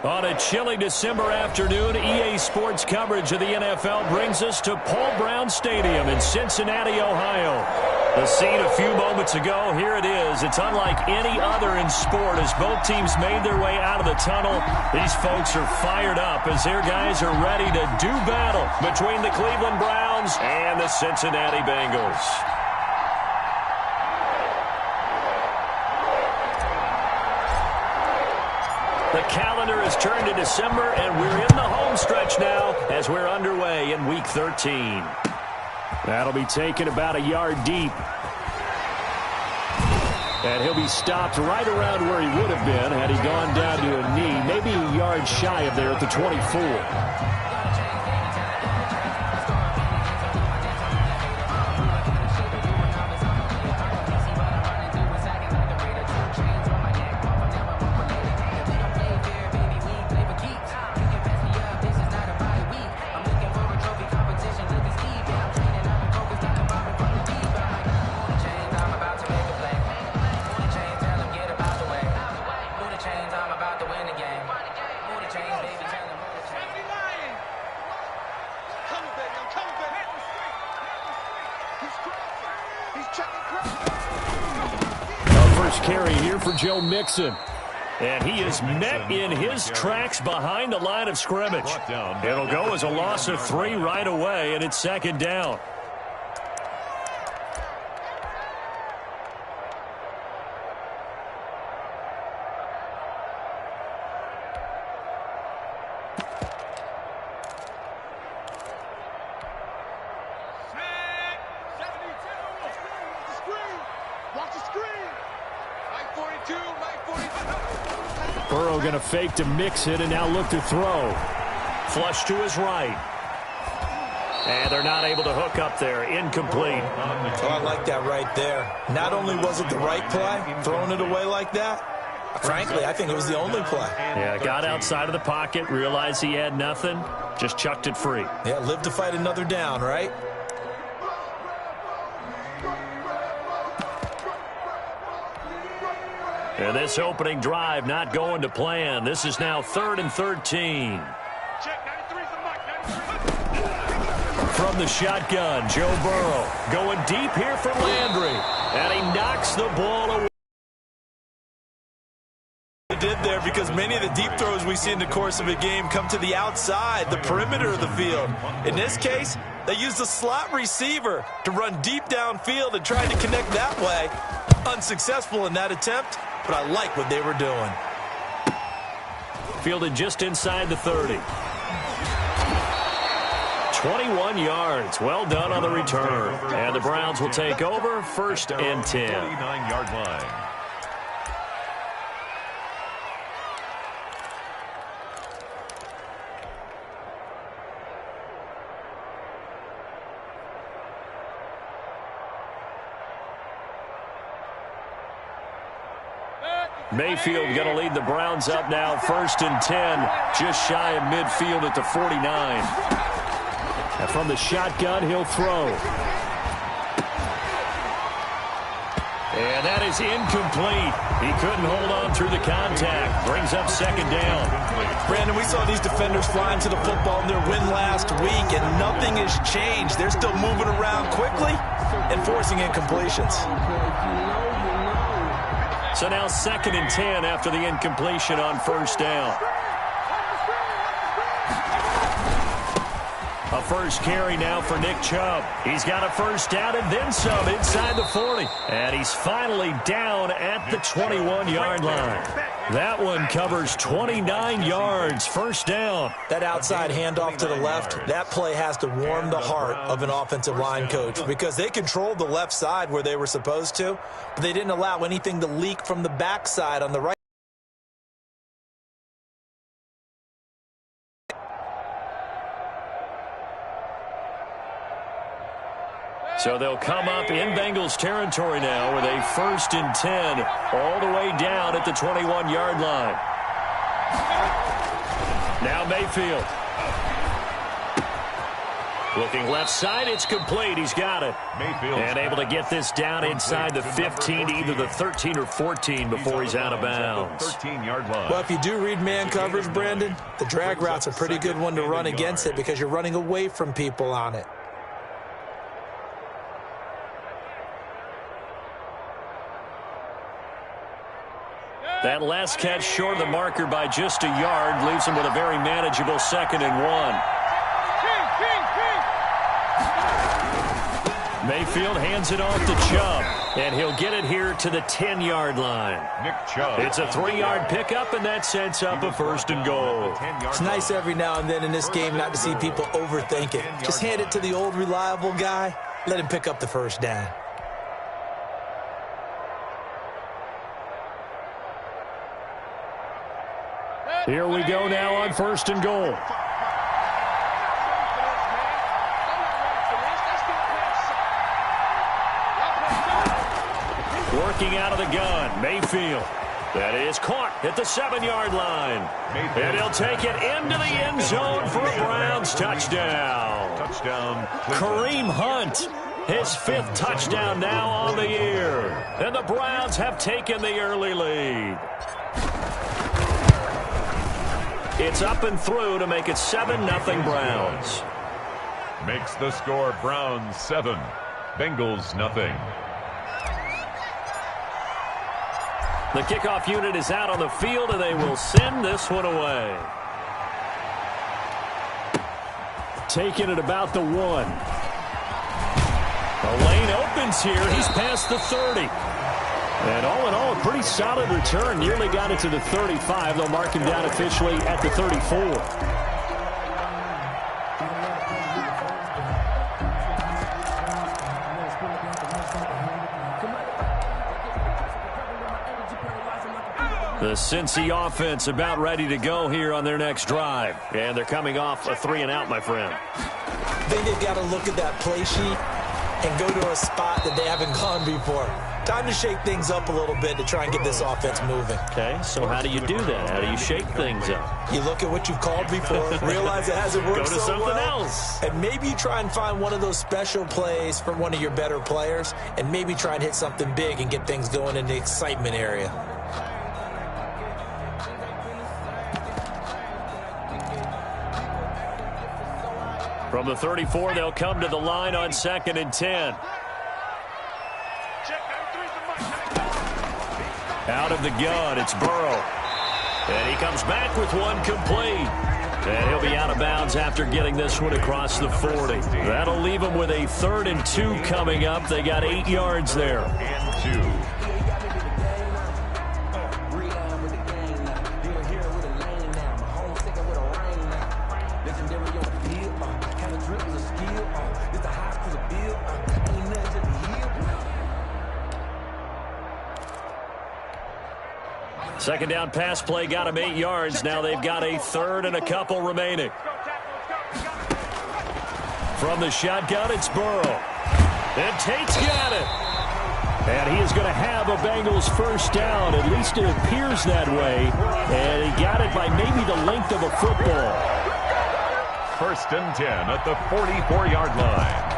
On a chilly December afternoon, EA Sports coverage of the NFL brings us to Paul Brown Stadium in Cincinnati, Ohio. The scene a few moments ago, here it is. It's unlike any other in sport as both teams made their way out of the tunnel. These folks are fired up as their guys are ready to do battle between the Cleveland Browns and the Cincinnati Bengals. The calendar has turned to December, and we're in the home stretch now as we're underway in Week 13. That'll be taken about a yard deep. And he'll be stopped right around where he would have been had he gone down to a knee, maybe a yard shy of there at the 24. Carry here for Joe Mixon. And he is met in his tracks behind the line of scrimmage. It'll go as a loss of 3 right away, and it's second down. Burrow going to fake to Mixon and now look to throw. Flush to his right. And they're not able to hook up there. Incomplete. Oh, I like that right there. Not only was it the right play, throwing it away like that, frankly, I think it was the only play. Yeah, got outside of the pocket, realized he had nothing, just chucked it free. Yeah, live to fight another down, right? And this opening drive not going to plan. This is now 3rd and 13. From the shotgun, Joe Burrow going deep here for Landry. And he knocks the ball away. They did there because many of the deep throws we see in the course of a game come to the outside, the perimeter of the field. In this case, they used a slot receiver to run deep downfield and tried to connect that way. Unsuccessful in that attempt, but I like what they were doing. Fielded just inside the 30. 21 yards. Well done on the return. And the Browns will take over 1st and 10. 49-yard line. Mayfield going to lead the Browns up now 1st and 10, just shy of midfield at the 49. And from the shotgun, he'll throw. And that is incomplete. He couldn't hold on through the contact. Brings up 2nd down. Brandon, we saw these defenders flying to the football in their win last week, and nothing has changed. They're still moving around quickly and forcing incompletions. So now 2nd and 10 after the incompletion on 1st down. A first carry now for Nick Chubb. He's got a 1st down and then some inside the 40. And he's finally down at the 21-yard line. That one covers 29 yards, 1st down. That outside handoff to the left, that play has to warm the heart of an offensive line coach because they controlled the left side where they were supposed to, but they didn't allow anything to leak from the backside on the right. So they'll come up in Bengals territory now with a 1st and 10 all the way down at the 21-yard line. Now Mayfield. Looking left side, it's complete. He's got it. And able to get this down inside the 15 to either the 13 or 14 before he's out of bounds. 13-yard line. Well, if you do read man coverage, Brandon, the drag route's a pretty good one to run against it because you're running away from people on it. That last catch short of the marker by just a yard leaves him with a very manageable 2nd and 1. Mayfield hands it off to Chubb, and he'll get it here to the 10-yard line. Nick Chubb. It's a 3-yard pickup, and that sets up a 1st and goal. It's nice every now and then in this game not to see people overthink it. Just hand it to the old reliable guy, let him pick up the first down. Here we go now on 1st and goal. Working out of the gun, Mayfield. That is caught at the 7-yard line. And he'll take it into the end zone for a Browns touchdown. Kareem Hunt, his 5th touchdown now on the year. And the Browns have taken the early lead. It's up and through to make it 7-0 Browns. Makes the score Browns 7, Bengals nothing. The kickoff unit is out on the field, and they will send this one away. Taking it about the 1. The lane opens here. He's past the 30. And all in all, a pretty solid return. Nearly got it to the 35. They'll mark him down officially at the 34. The Cincy offense about ready to go here on their next drive. And they're coming off a 3-and-out, my friend. I think they've got to look at that play sheet and go to a spot that they haven't gone before. Time to shake things up a little bit to try and get this offense moving. Okay, so how do you do that? How do you shake things up? You look at what you've called before, realize it hasn't worked so well. Go to something else. And maybe you try and find one of those special plays from one of your better players, and maybe try and hit something big and get things going in the excitement area. From the 34, they'll come to the line on 2nd and 10. Out of the gun, it's Burrow. And he comes back with one complete. And he'll be out of bounds after getting this one across the 40. That'll leave him with a 3rd and 2 coming up. They got 8 yards there. And 2. Second down pass play got him 8 yards. Now they've got a 3rd and a couple remaining. From the shotgun, it's Burrow. And Tate's got it. And he is going to have a Bengals first down. At least it appears that way. And he got it by maybe the length of a football. 1st and 10 at the 44-yard line.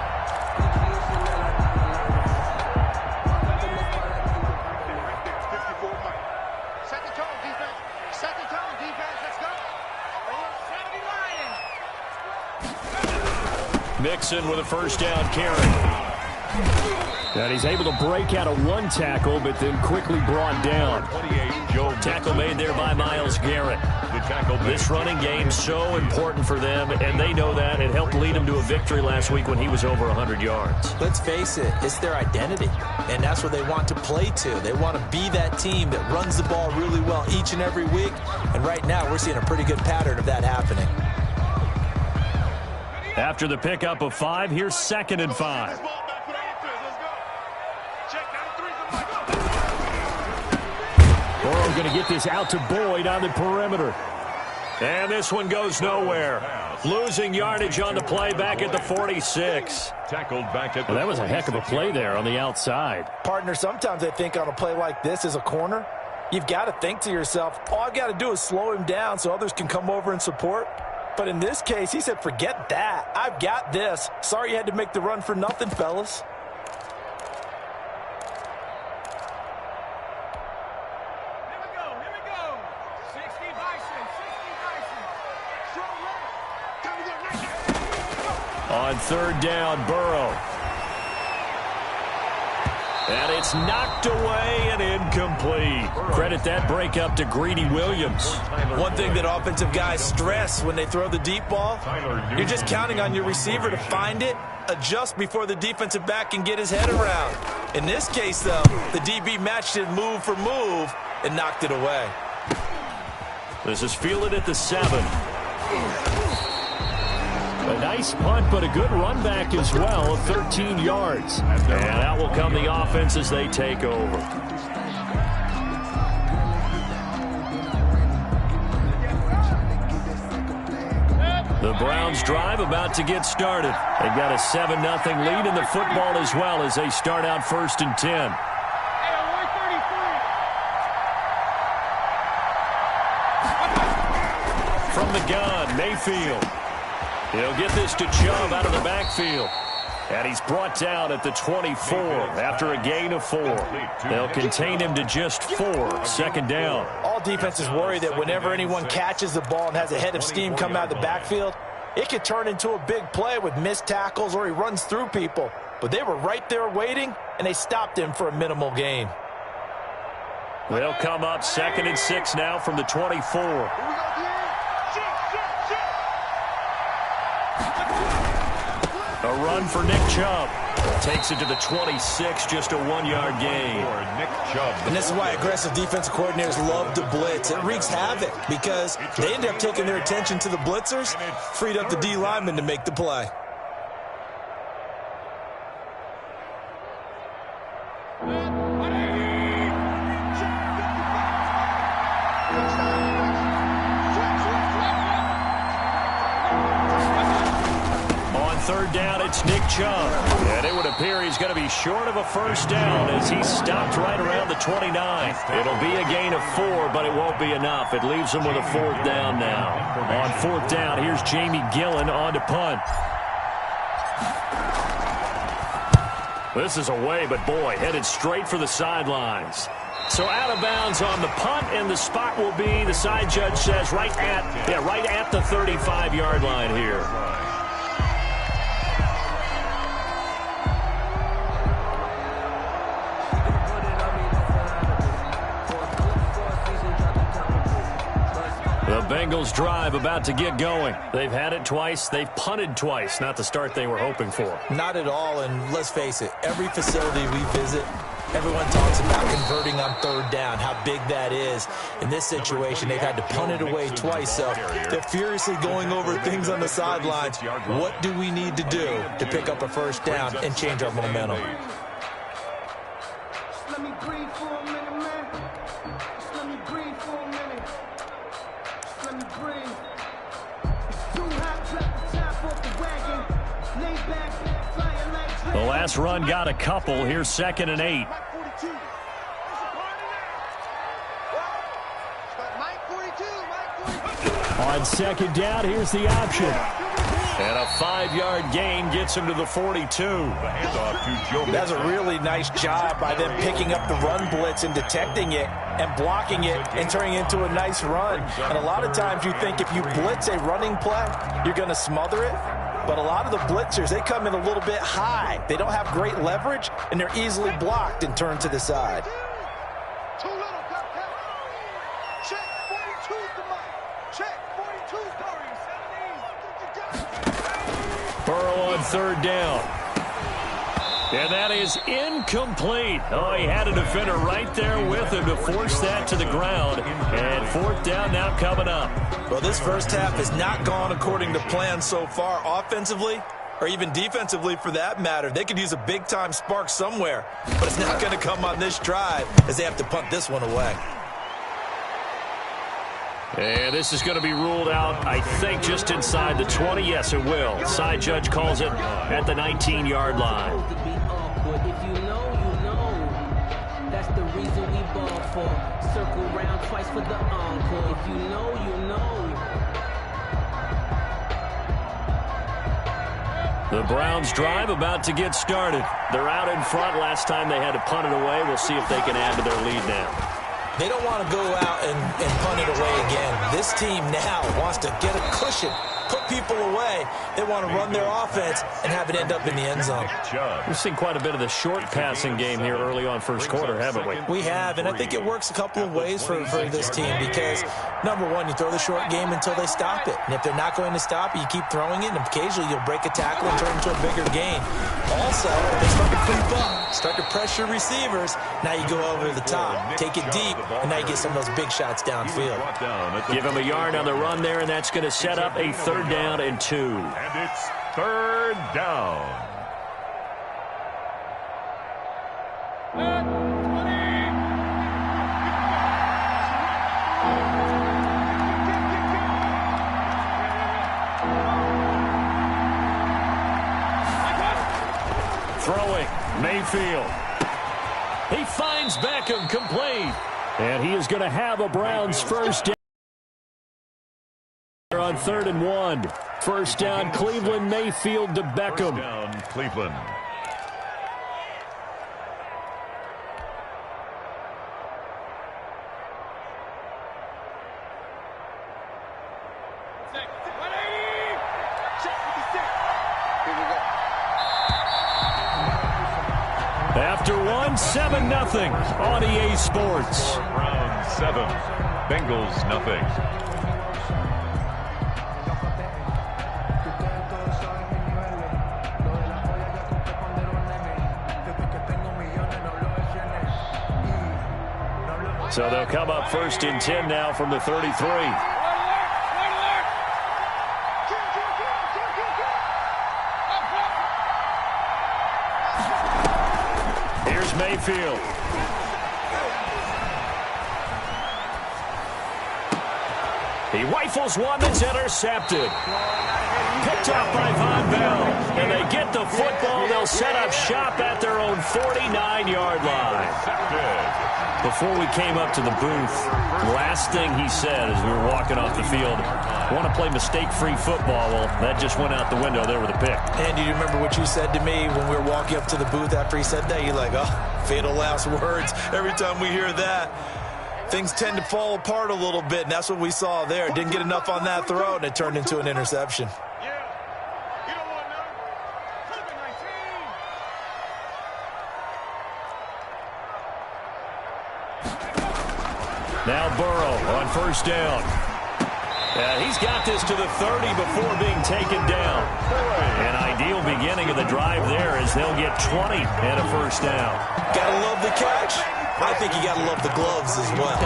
Mixon with a first down carry. And he's able to break out of one tackle, but then quickly brought down. Tackle made there by Myles Garrett. This running game so important for them, and they know that. It helped lead them to a victory last week when he was over 100 yards. Let's face it, it's their identity, and that's what they want to play to. They want to be that team that runs the ball really well each and every week, and right now we're seeing a pretty good pattern of that happening. After the pickup of 5, here's 2nd and 5. Burrow going to get this out to Boyd on the perimeter. And this one goes nowhere. Losing yardage on the play back at the 46. Tackled back at well, that was a heck of a play there on the outside. Partner, sometimes I think on a play like this as a corner, you've got to think to yourself, all I've got to do is slow him down so others can come over and support. But in this case, he said, forget that. I've got this. Sorry you had to make the run for nothing, fellas. Here we go. 60 Bison. On third down, Burrow. And it's knocked away and incomplete. Credit that breakup to Greedy Williams. One thing that offensive guys stress when they throw the deep ball, you're just counting on your receiver to find it, adjust before the defensive back can get his head around. In this case, though, the DB matched it move for move and knocked it away. This is fielded at the 7. A nice punt, but a good run back as well of 13 yards. And out will come the offense as they take over. The Browns drive about to get started. They've got a 7-0 lead in the football as well as they start out 1st and 10. From the gun, Mayfield. He'll get this to Chubb out of the backfield. And he's brought down at the 24 after a gain of 4. They'll contain him to just 4. 2nd down. All defenses worry that whenever anyone catches the ball and has a head of steam come out of the backfield, it could turn into a big play with missed tackles or he runs through people. But they were right there waiting, and they stopped him for a minimal gain. They'll come up 2nd and 6 now from the 24. A run for Nick Chubb. Takes it to the 26, just a 1-yard gain. And this is why aggressive defensive coordinators love to blitz. It wreaks havoc because they end up taking their attention to the blitzers, freed up the D lineman to make the play. Third down, it's Nick Chubb. And it would appear he's going to be short of a 1st down as he's stopped right around the 29. It'll be a gain of 4, but it won't be enough. It leaves him with a 4th down now. On 4th down, here's Jamie Gillen on to punt. This is away, but boy, headed straight for the sidelines. So out of bounds on the punt, and the spot will be, the side judge says, right at the 35-yard line here. The Bengals drive about to get going. They've had it twice. They've punted twice. Not the start they were hoping for. Not at all, and let's face it, every facility we visit, everyone talks about converting on 3rd down, how big that is. In this situation, they've had to punt it away twice, so they're furiously going over things on the sidelines. What do we need to do to pick up a 1st down and change our momentum? Let me breathe for a minute, man. Just let me breathe for a minute. Let me breathe. Too hot, drop the top off the wagon. Lay back, flying like the last run got a couple. Here's 2nd and 8. On 2nd down, here's the option. And a 5-yard gain gets him to the 42. That's a really nice job by them picking up the run blitz and detecting it and blocking it and turning it into a nice run. And a lot of times you think if you blitz a running play, you're going to smother it. But a lot of the blitzers, they come in a little bit high. They don't have great leverage, and they're easily blocked and turned to the side. Too little, check 42's the mic. Check 42's Curry. 17. Burrow on 3rd down. And that is incomplete. Oh, he had a defender right there with him to force that to the ground. And 4th down now coming up. Well, this first half has not gone according to plan so far offensively or even defensively for that matter. They could use a big-time spark somewhere, but it's not going to come on this drive as they have to punt this one away. And this is going to be ruled out, I think, just inside the 20. Yes, it will. Side judge calls it at the 19-yard line. If you know, you know. That's the reason we ball for. Circle round twice for the encore. If you know, you know. The Browns drive about to get started. They're out in front. Last time they had to punt it away. We'll see if they can add to their lead now. They don't want to go out and punt it away again. This team now wants to get a cushion, put people away. They want to run their offense and have it end up in the end zone. We've seen quite a bit of the short passing game here early on first quarter, haven't we? We have, and I think it works a couple of ways for this team because, number one, you throw the short game until they stop it. And if they're not going to stop it, you keep throwing it, and occasionally you'll break a tackle and turn it into a bigger gain. Also, if they start to creep up, start to pressure receivers, now you go over the top, take it deep, and now you get some of those big shots downfield. Give him a yard on the run there, and that's going to set up a 3rd down and 2. And it's 3rd down. Throwing, Mayfield. He finds Beckham complete. And he is going to have a Browns first down on 3rd and 1. First down, Cleveland, Mayfield to Beckham. First down, Cleveland. After 7-0 on EA Sports. Browns 7, Bengals nothing. So they'll come up 1st and 10 now from the 33. Here's Mayfield. He rifles one that's intercepted. Picked up by Von Bell. And they get the football. They'll set up shop at their own 49-yard line. Before we came up to the booth, last thing he said as we were walking off the field, want to play mistake-free football. Well, that just went out the window there with a pick. And do you remember what you said to me when we were walking up to the booth after he said that? You're like, oh, fatal last words. Every time we hear that, things tend to fall apart a little bit, and that's what we saw there. Didn't get enough on that throw, and it turned into an interception. Now Burrow on first down. He's got this to the 30 before being taken down. An ideal beginning of the drive there as they'll get 20 and a first down. Gotta love the catch. I think you gotta love the gloves as well.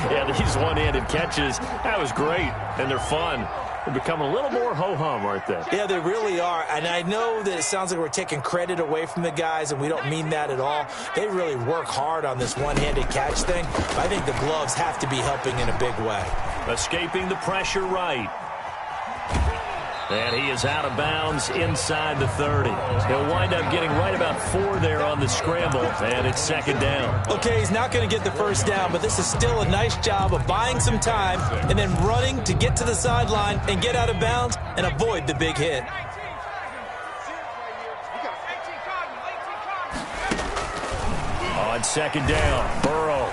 Yeah, these one-handed catches, that was great, and they're fun. They become a little more ho-hum, aren't they? Yeah, they really are. And I know that it sounds like we're taking credit away from the guys, and we don't mean that at all. They really work hard on this one-handed catch thing. But I think the gloves have to be helping in a big way. Escaping the pressure right. And he is out of bounds inside the 30. He'll wind up getting right about 4 there on the scramble, and it's 2nd down. Okay, he's not going to get the first down, but this is still a nice job of buying some time and then running to get to the sideline and get out of bounds and avoid the big hit. On 2nd down, Burrow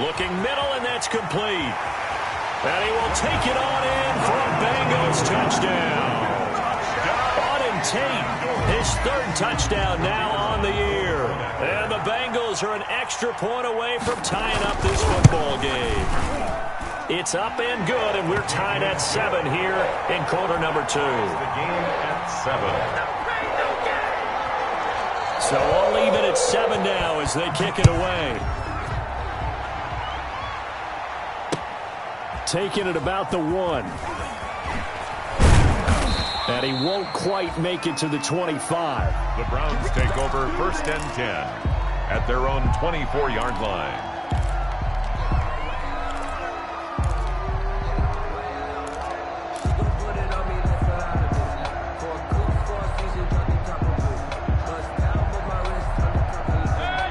looking middle, and that's complete. And he will take it on in for a Bengals touchdown. Auden Tate, his 3rd touchdown now on the year. And the Bengals are an extra point away from tying up this football game. It's up and good, and we're tied at 7 here in quarter number 2. The game at 7. So all even at 7 now as they kick it away. Taking it about the 1. And he won't quite make it to the 25. The Browns take over 1st and 10 at their own 24-yard line.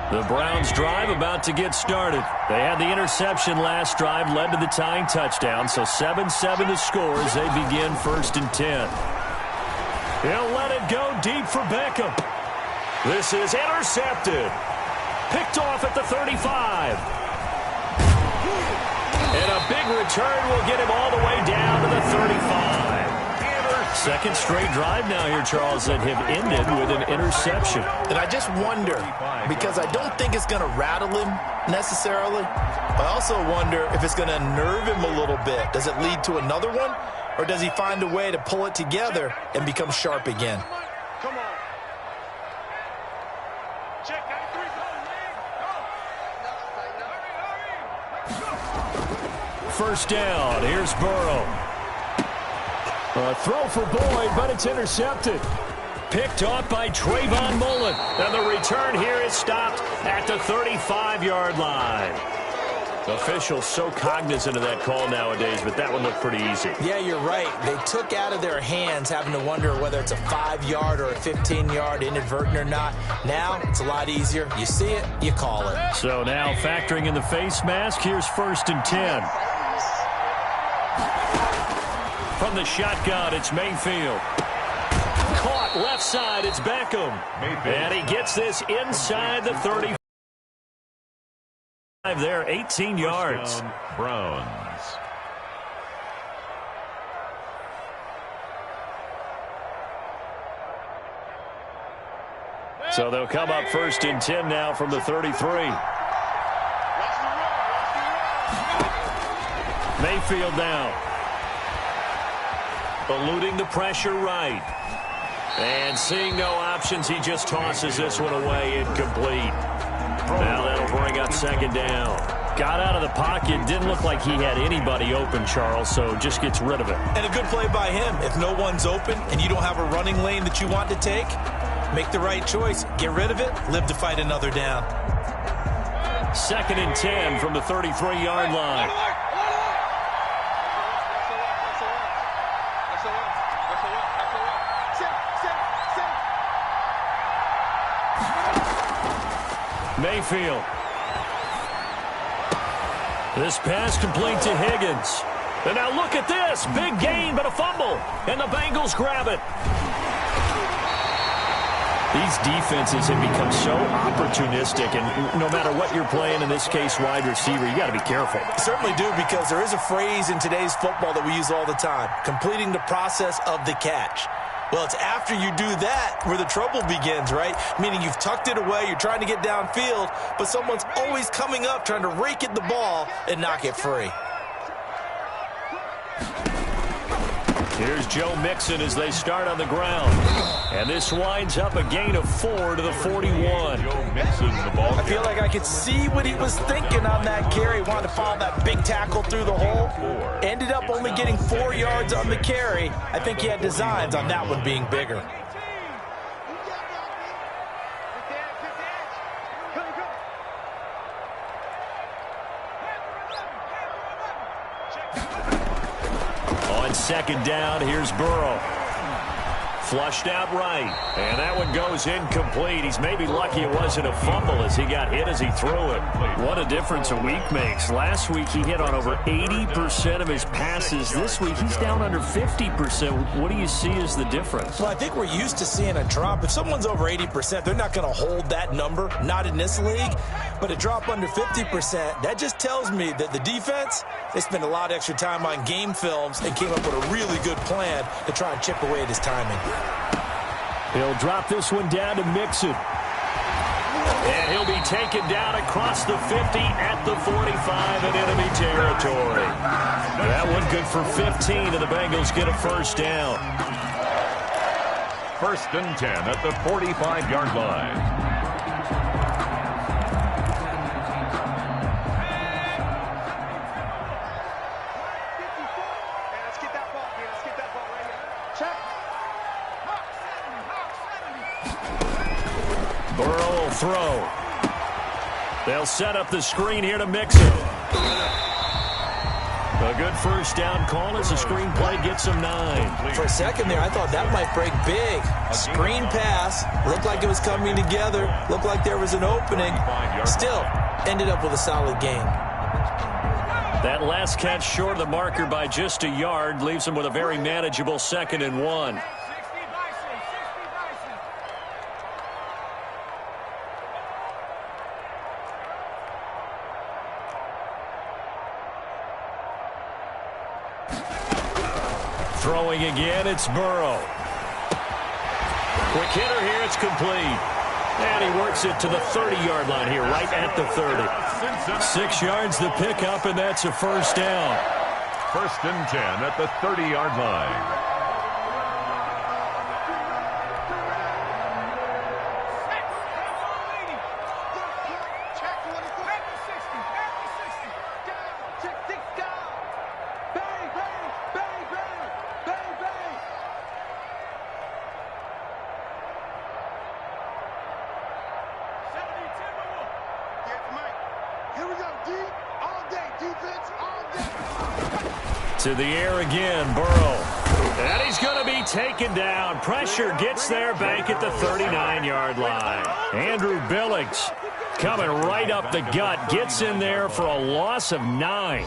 The Browns drive about to get started. They had the interception last drive, led to the tying touchdown, so 7-7 the score as they begin 1st and 10. He'll let it go deep for Beckham. This is intercepted. Picked off at the 35. And a big return will get him all the way down to the 35. Second straight drive now here, Charles, that have ended with an interception. And I just wonder, because I don't think it's going to rattle him necessarily. I also wonder if it's going to unnerve him a little bit. Does it lead to another one? Or does he find a way to pull it together and become sharp again? Come on. Check out 3. First down. Here's Burrow. A throw for Boyd, but it's intercepted. Picked off by Trayvon Mullen. And the return here is stopped at the 35-yard line. Officials so cognizant of that call nowadays, but that one looked pretty easy. Yeah, you're right. They took out of their hands having to wonder whether it's a 5-yard or a 15-yard, inadvertent or not. Now, it's a lot easier. You see it, you call it. So now factoring in the face mask, here's 1st and 10. From the shotgun, it's Mayfield. Caught left side, it's Beckham. And he gets this inside the 35 there, 18 yards. Browns. So they'll come up 1st and 10 now from the 33. Mayfield now. Eluding the pressure right. And seeing no options, he just tosses this one away incomplete. Now that'll bring up 2nd down. Got out of the pocket. Didn't look like he had anybody open, Charles, so just gets rid of it. And a good play by him. If no one's open and you don't have a running lane that you want to take, make the right choice. Get rid of it. Live to fight another down. 2nd and 10 from the 33-yard line. Mayfield. This pass complete to Higgins. And now look at this. Big gain, but a fumble. And the Bengals grab it. These defenses have become so opportunistic, and no matter what you're playing, in this case, wide receiver, you got to be careful. Certainly do, because there is a phrase in today's football that we use all the time, completing the process of the catch. Well, it's after you do that where the trouble begins, right? Meaning you've tucked it away, you're trying to get downfield, but someone's always coming up trying to rake at the ball and knock it free. Here's Joe Mixon as they start on the ground. And this winds up a gain of 4 to the 41. Joe Mixon, the ball. I feel like I could see what he was thinking on that carry. Wanted to follow that big tackle through the hole. Ended up only getting 4 yards on the carry. I think he had designs on that one being bigger. On 2nd down, here's Burrow. Flushed out right. And that one goes incomplete. He's maybe lucky it wasn't a fumble as he got hit as he threw it. What a difference a week makes. Last week he hit on over 80% of his passes. This week he's down under 50%. What do you see as the difference? Well, I think we're used to seeing a drop. If someone's over 80%, they're not going to hold that number. Not in this league. But a drop under 50%, that just tells me that the defense, they spent a lot of extra time on game films and came up with a really good plan to try and chip away at his timing. He'll drop this one down to Mixon. And he'll be taken down across the 50 at the 45 in enemy territory. That one good for 15, and the Bengals get a 1st down. 1st and 10 at the 45-yard line. Burrow will throw. They'll set up the screen here to Mixon. A good 1st down call as the screen play gets him 9. For a second there, I thought that might break big. Screen pass. Looked like it was coming together. Looked like there was an opening. Still, ended up with a solid gain. That last catch short of the marker by just a yard leaves him with a very manageable 2nd and 1. Throwing again, it's Burrow. Quick hitter here, it's complete. And he works it to the 30-yard line here, right at the 30. 6 yards the pickup, and that's a first down. 1st and 10 at the 30-yard line. To the air again, Burrow. And he's going to be taken down. Pressure gets there back at the 39-yard line. Andrew Billings coming right up the gut. Gets in there for a loss of 9.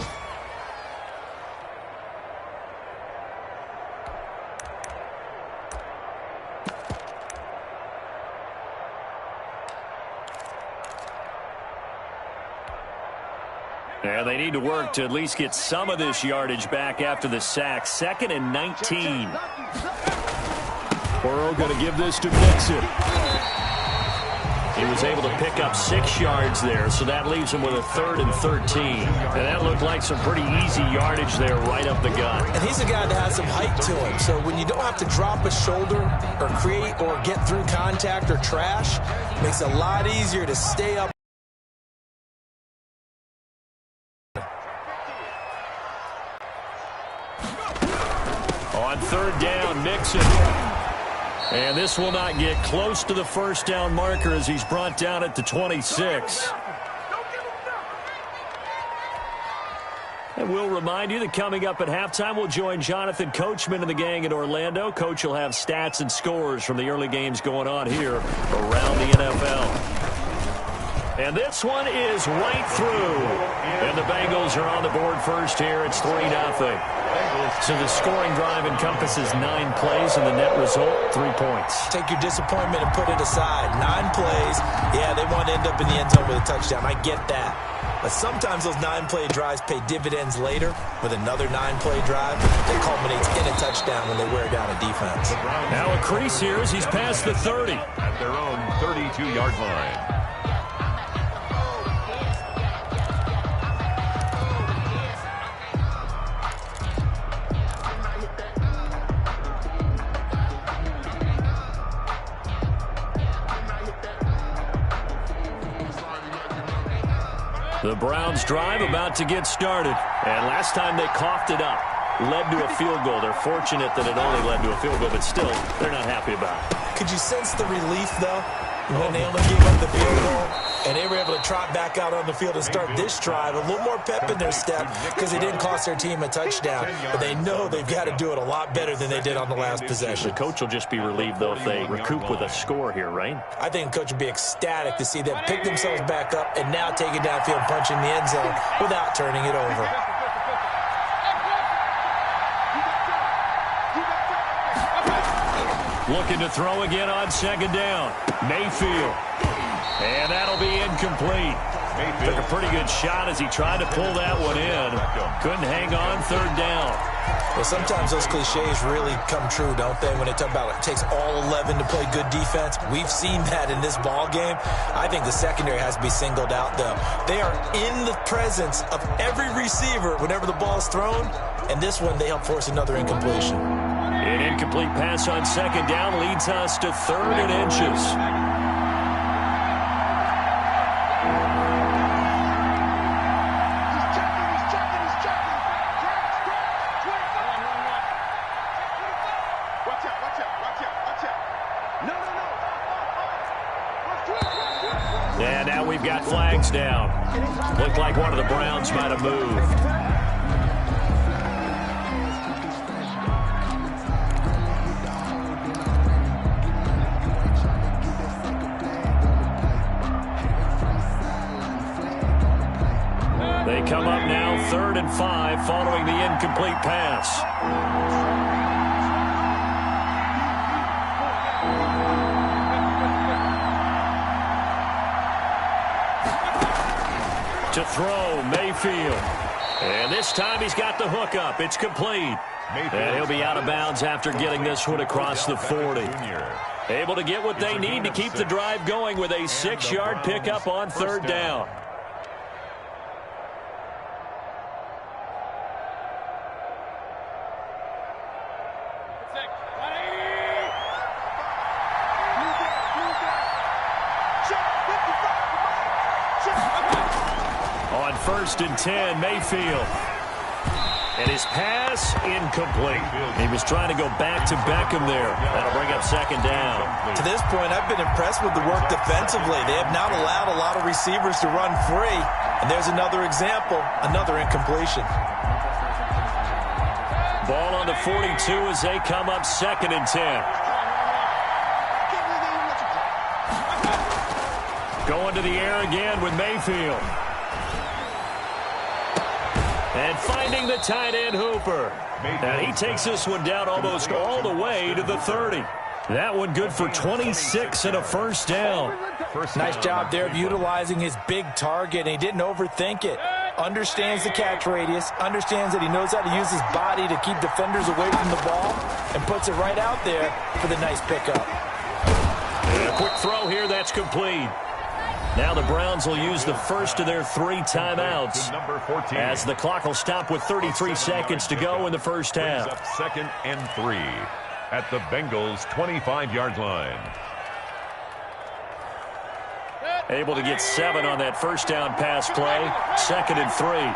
And they need to work to at least get some of this yardage back after the sack. 2nd and 19. Burrow going to give this to Mixon. He was able to pick up 6 yards there, so that leaves him with a 3rd and 13. And that looked like some pretty easy yardage there right up the gut. And he's a guy that has some height to him, so when you don't have to drop a shoulder or create or get through contact or trash, it makes it a lot easier to stay up. On 3rd down, Mixon. And this will not get close to the first down marker as he's brought down at the 26. And we'll remind you that coming up at halftime, we'll join Jonathan Coachman and the gang in Orlando. Coach will have stats and scores from the early games going on here around the NFL. And this one is right through. And the Bengals are on the board first here. It's 3-0. So the scoring drive encompasses 9 plays, and the net result, 3 points. Take your disappointment and put it aside. 9 plays. Yeah, they want to end up in the end zone with a touchdown. I get that. But sometimes those 9-play drives pay dividends later with another 9-play drive that culminates in a touchdown when they wear down a defense. Now a crease here as he's past the 30. At their own 32-yard line. The Browns drive about to get started. And last time they coughed it up, led to a field goal. They're fortunate that it only led to a field goal, but still, they're not happy about it. Could you sense the relief, though, when they only gave up the field goal and they were able to trot back out on the field and start this drive? A little more pep in their step because they didn't cost their team a touchdown, but they know they've got to do it a lot better than they did on the last possession. The coach will just be relieved, though, if they recoup with a score here, right? I think the coach would be ecstatic to see them pick themselves back up and now take it downfield, punch in the end zone without turning it over. Looking to throw again on 2nd down. Mayfield. And that'll be incomplete. Took a pretty good shot as he tried to pull that one in. Couldn't hang on 3rd down. Well, sometimes those cliches really come true, don't they? When they talk about it takes all 11 to play good defense. We've seen that in this ball game. I think the secondary has to be singled out, though. They are in the presence of every receiver whenever the ball is thrown. And this one, they help force another incompletion. An incomplete pass on 2nd down leads us to 3rd and inches. And now we've got flags down. Looked like one of the Browns might have moved. They come up now 3rd and 5 following the incomplete pass. To throw, Mayfield. And this time he's got the hook up. It's complete. And he'll be out of bounds after getting this one across the 40. Able to get what they need to keep the drive going with a 6-yard pickup on third down. On 1st and 10, Mayfield. And his pass incomplete. He was trying to go back to Beckham there. That'll bring up second down. To this point, I've been impressed with the work defensively. They have not allowed a lot of receivers to run free. And there's another example, another incompletion. Ball on the 42 as they come up 2nd and 10. Going to the air again with Mayfield. And finding the tight end Hooper. And he takes this one down almost all the way to the 30. That one good for 26 and a first down. Nice job there of utilizing his big target. He didn't overthink it. Understands the catch radius. Understands that he knows how to use his body to keep defenders away from the ball. And puts it right out there for the nice pickup. And a quick throw here. That's complete. Now the Browns will use the first of their 3 timeouts as the clock will stop with 33 seconds to go in the first half. 2nd and 3 at the Bengals' 25-yard line. Able to get 7 on that first down pass play. 2nd and 3.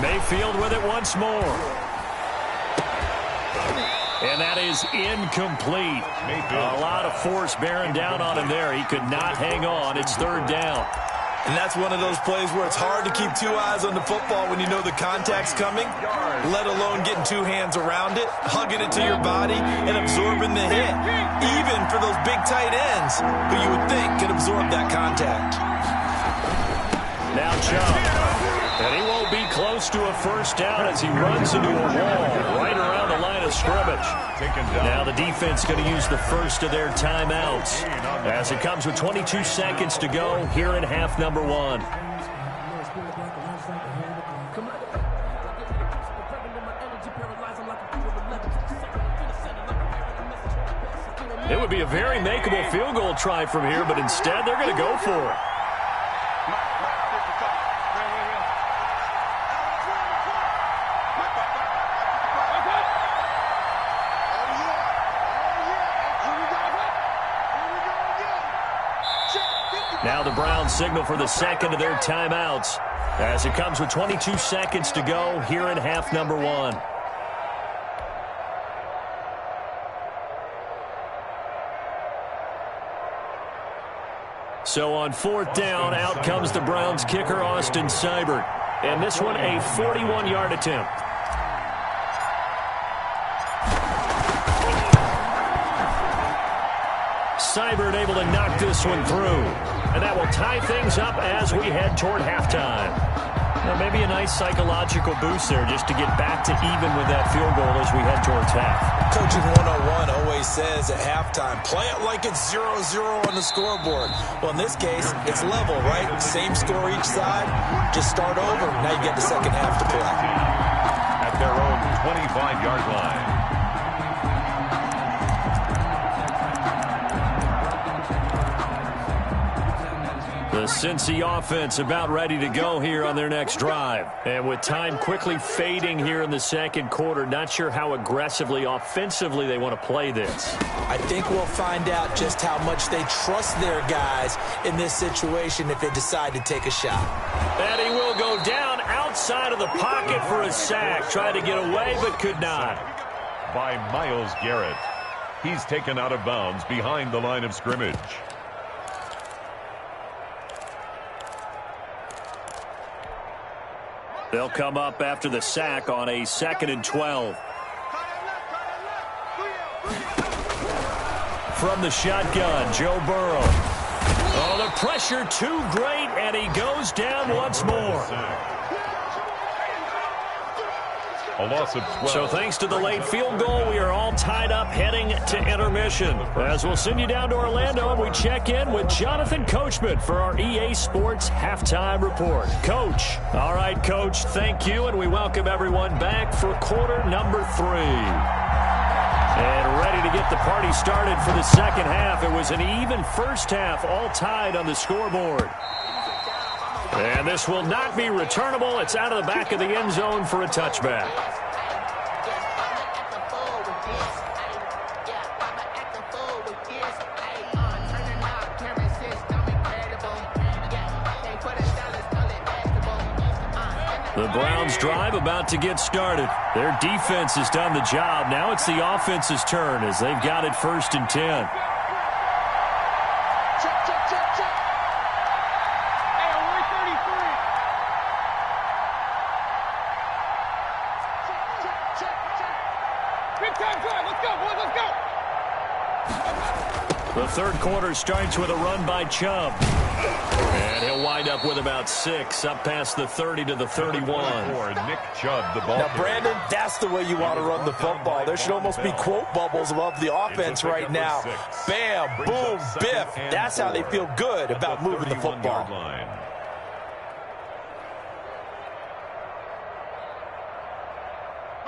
Mayfield with it once more. And that is incomplete. A lot of force bearing down on him there. He could not hang on. It's 3rd down. And that's one of those plays where it's hard to keep 2 eyes on the football when you know the contact's coming, let alone getting 2 hands around it, hugging it to your body, and absorbing the hit, even for those big tight ends who you would think could absorb that contact. Now Chubb. And he won't be close to a first down as he runs into a wall right around the line of scrimmage. Now the defense going to use the first of their timeouts as it comes with 22 seconds to go here in half number 1. It would be a very makeable field goal try from here, but instead they're going to go for it. Now the Browns signal for the second of their timeouts as it comes with 22 seconds to go here in half number 1. So on 4th down, out comes the Browns kicker, Austin Seibert. And this one a 41-yard attempt. Seibert able to knock this one through. And that will tie things up as we head toward halftime. Now maybe a nice psychological boost there just to get back to even with that field goal as we head towards half. Coaching 101 always says at halftime, play it like it's 0-0 on the scoreboard. Well, in this case, it's level, right? Same score each side. Just start over. Now you get the second half to play. At their own 25-yard line. The Cincy offense about ready to go here on their next drive. And with time quickly fading here in the second quarter, not sure how aggressively, offensively they want to play this. I think we'll find out just how much they trust their guys in this situation if they decide to take a shot. And he will go down outside of the pocket for a sack. Tried to get away but could not. By Myles Garrett. He's taken out of bounds behind the line of scrimmage. They'll come up after the sack on a 2nd and 12. From the shotgun, Joe Burrow. Oh, the pressure too great, and he goes down once more. A loss of 12. So thanks to the late field goal, we are all tied up heading to intermission. As we'll send you down to Orlando, and we check in with Jonathan Coachman for our EA Sports Halftime Report. Coach. All right, Coach, thank you, and we welcome everyone back for quarter number 3. And ready to get the party started for the second half. It was an even first half, all tied on the scoreboard. And this will not be returnable. It's out of the back of the end zone for a touchback. The Browns drive about to get started. Their defense has done the job. Now it's the offense's turn as they've got it 1st and 10. The third quarter starts with a run by Chubb. And he'll wind up with about 6, up past the 30 to the 31. Nick Chubb, the ball. Now, Brandon, that's the way you want to run the football. There should almost be quote bubbles above the offense right now. Bam, boom, biff. That's how they feel good about moving the football.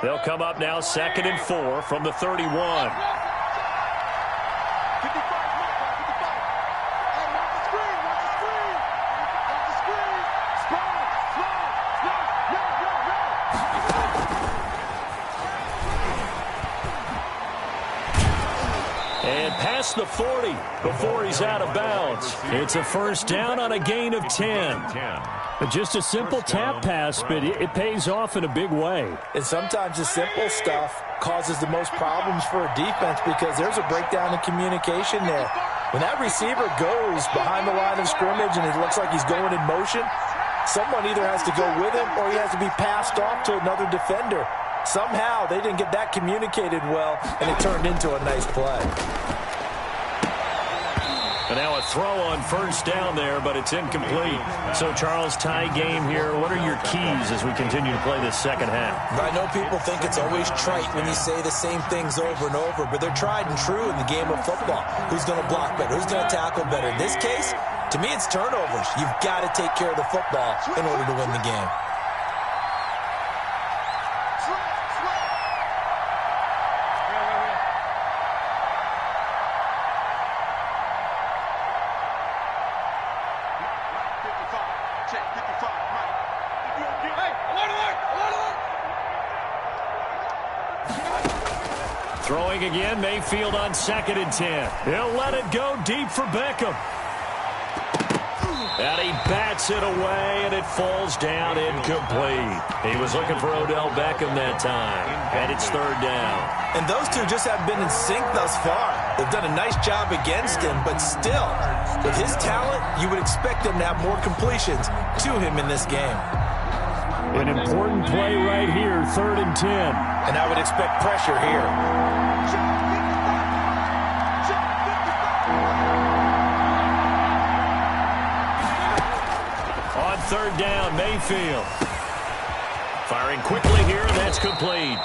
They'll come up now 2nd and 4 from the 31. And past the 40 before he's out of bounds. It's a first down on a gain of 10. Just a simple tap pass, but it pays off in a big way. And sometimes the simple stuff causes the most problems for a defense because there's a breakdown in communication there. When that receiver goes behind the line of scrimmage and it looks like he's going in motion, someone either has to go with him or he has to be passed off to another defender. Somehow they didn't get that communicated well, and it turned into a nice play. And now a throw on first down there, but it's incomplete. So, Charles, tie game here. What are your keys as we continue to play this second half? I know people think it's always trite when you say the same things over and over, but they're tried and true in the game of football. Who's going to block better? Who's going to tackle better? In this case, to me, it's turnovers. You've got to take care of the football in order to win the game. Throwing again, Mayfield on 2nd and 10. He'll let it go deep for Beckham. And he bats it away, and it falls down incomplete. He was looking for Odell Beckham that time, and it's 3rd down. And those two just haven't been in sync thus far. They've done a nice job against him, but still, with his talent, you would expect him to have more completions to him in this game. An important play right here, 3rd and 10. And I would expect pressure here. On 3rd down, Mayfield. Firing quickly here, and that's complete.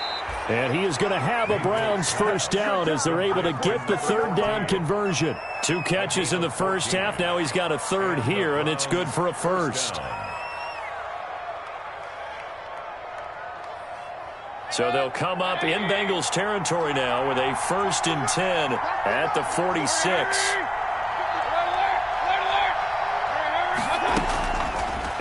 And he is going to have a Browns first down as they're able to get the 3rd down conversion. 2 catches in the first half. Now he's got a 3rd here, and it's good for a first. So they'll come up in Bengals territory now with a 1st and 10 at the 46.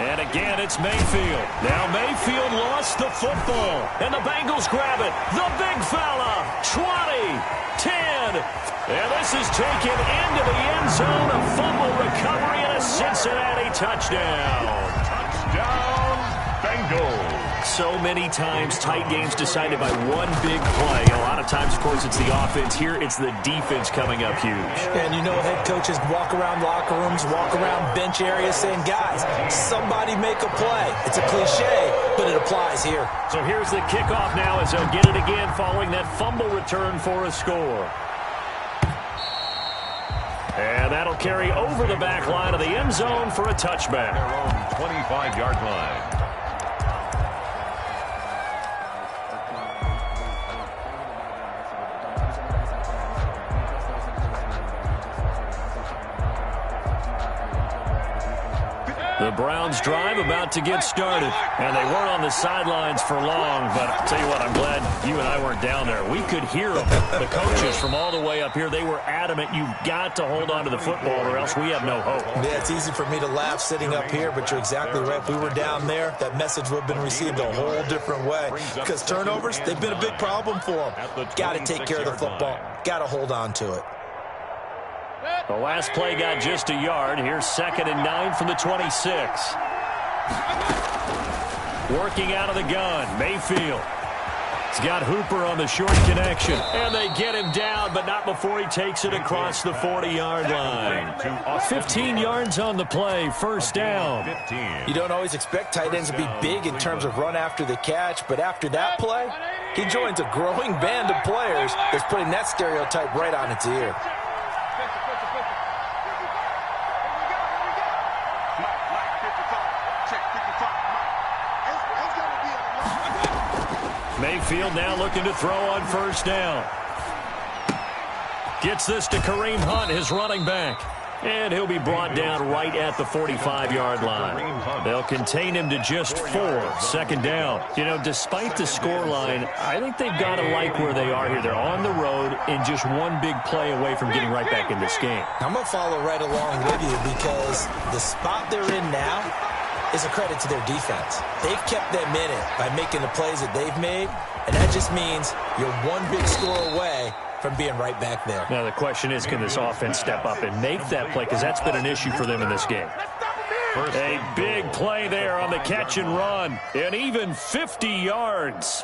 And again, it's Mayfield. Now Mayfield lost the football, and the Bengals grab it. The big fella, 20, 10. And this is taken into the end zone. A fumble recovery and a Cincinnati touchdown. Touchdown, Bengals. So many times, tight games decided by one big play. A lot of times, of course, it's the offense. Here, it's the defense coming up huge. And you know head coaches walk around locker rooms, walk around bench areas saying, guys, somebody make a play. It's a cliche, but it applies here. So here's the kickoff now as they'll get it again following that fumble return for a score. And that'll carry over the back line of the end zone for a touchback. Their own 25-yard line. The Browns drive about to get started. And they weren't on the sidelines for long, but I'll tell you what, I'm glad you and I weren't down there. We could hear them. The coaches from all the way up here, they were adamant, you've got to hold on to the football or else we have no hope. Yeah, it's easy for me to laugh sitting up here, but you're exactly right. If we were down there, that message would have been received a whole different way. Because turnovers, they've been a big problem for them. Got to take care of the football. Got to hold on to it. The last play got just a yard. Here's 2nd and 9 from the 26. Working out of the gun, Mayfield. He's got Hooper on the short connection. And they get him down, but not before he takes it across the 40-yard line. 15 yards on the play, first down. You don't always expect tight ends to be big in terms of run after the catch, but after that play, he joins a growing band of players that's putting that stereotype right on its ear. Mayfield now looking to throw on first down. Gets this to Kareem Hunt, his running back. And he'll be brought down right at the 45-yard line. They'll contain him to just 4, 2nd down. You know, despite the scoreline, I think they've got to like where they are here. They're on the road and just one big play away from getting right back in this game. I'm going to follow right along with you because the spot they're in now is a credit to their defense. They've kept them in it by making the plays that they've made, and that just means you're one big score away from being right back there. Now the question is, can this offense step up and make that play? Because that's been an issue for them in this game. A big play there on the catch and run, and even 50 yards.